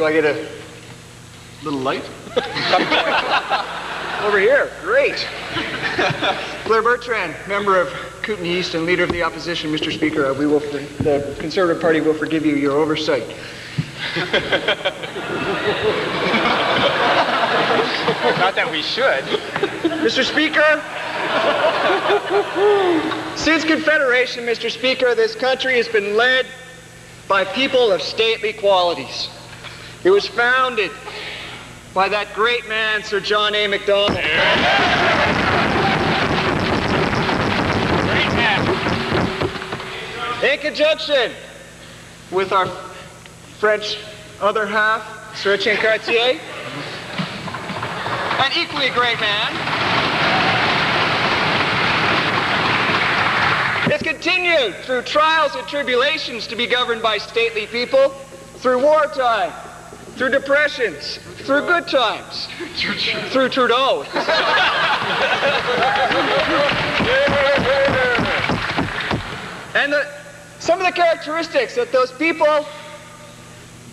Do I get a little light? Over here. Great. Blair Bertrand, member of Kootenai East and leader of the opposition, Mr. Speaker. The Conservative Party will forgive you your oversight. Not that we should. Mr. Speaker, since Confederation, Mr. Speaker, this country has been led by people of stately qualities. It was founded by that great man, Sir John A. Macdonald. Great man. In conjunction with our French other half, Sir Etienne Cartier, an equally great man. It's continued through trials and tribulations to be governed by stately people, through wartime, through depressions, through good times, through Trudeau. And some of the characteristics that those people,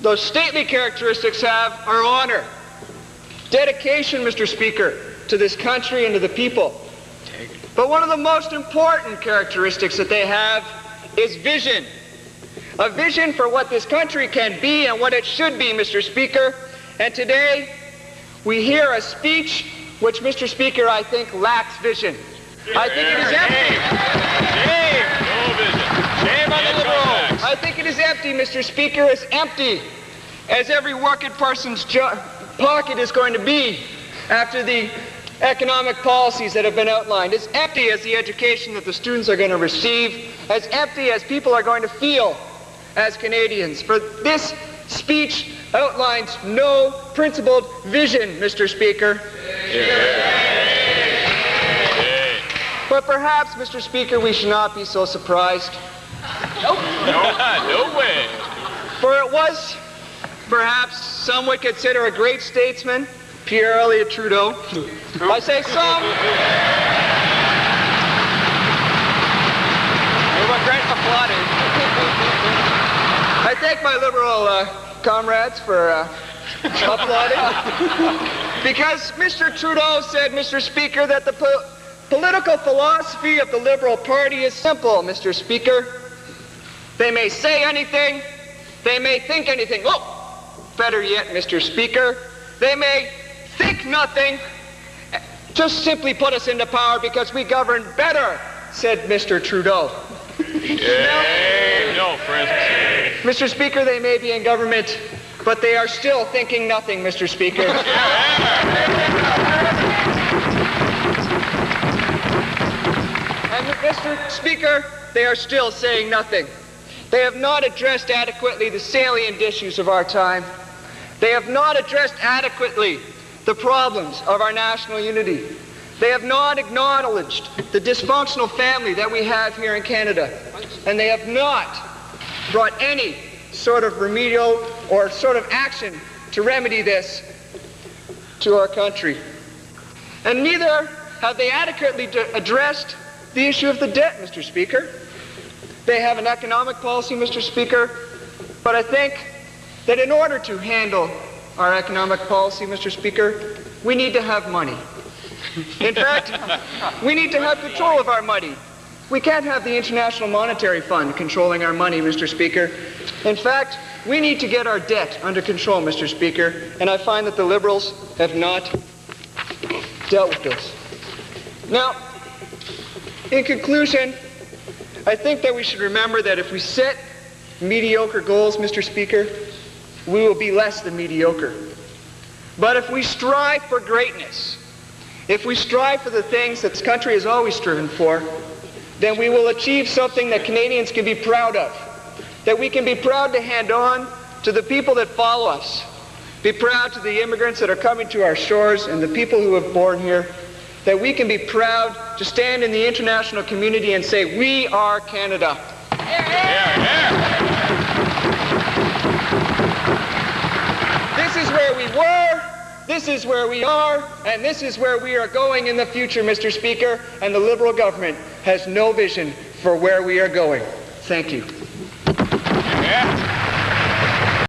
those stately characteristics have are honor, dedication, Mr. Speaker, to this country and to the people. But one of the most important characteristics that they have is vision. A vision for what this country can be and what it should be, Mr. Speaker. And today, we hear a speech which, Mr. Speaker, I think lacks vision. I think it is empty. Shame! No vision. Shame on the Liberals. I think it is empty, Mr. Speaker, as empty as every working person's pocket is going to be after the economic policies that have been outlined. As empty as the education that the students are going to receive, as empty as people are going to feel as Canadians. For this speech outlines no principled vision, Mr. Speaker. But perhaps, Mr. Speaker, we should not be so surprised. No way. For it was, perhaps, some would consider a great statesman, Pierre Elliott Trudeau. I say some. Great applauding. I thank my Liberal comrades for applauding. Because Mr. Trudeau said, Mr. Speaker, that the political philosophy of the Liberal Party is simple, Mr. Speaker. They may say anything, they may think anything. Oh, better yet, Mr. Speaker, they may think nothing, just simply put us into power because we govern better, said Mr. Trudeau. No, friends. Mr. Speaker, they may be in government, but they are still thinking nothing, Mr. Speaker. And Mr. Speaker, they are still saying nothing. They have not addressed adequately the salient issues of our time. They have not addressed adequately the problems of our national unity. They have not acknowledged the dysfunctional family that we have here in Canada. And they have not brought any sort of remedial or sort of action to remedy this to our country. And neither have they adequately addressed the issue of the debt, Mr. Speaker. They have an economic policy, Mr. Speaker, but I think that in order to handle our economic policy, Mr. Speaker, we need to have money. In fact, we need to have control of our money. We can't have the International Monetary Fund controlling our money, Mr. Speaker. In fact, we need to get our debt under control, Mr. Speaker, and I find that the Liberals have not dealt with this. Now, in conclusion, I think that we should remember that if we set mediocre goals, Mr. Speaker, we will be less than mediocre. But if we strive for greatness, if we strive for the things that this country has always striven for, then we will achieve something that Canadians can be proud of, that we can be proud to hand on to the people that follow us, be proud to the immigrants that are coming to our shores and the people who have born here, that we can be proud to stand in the international community and say, we are Canada. This is where we were, this is where we are, and this is where we are going in the future, Mr. Speaker, and the Liberal government has no vision for where we are going. Thank you.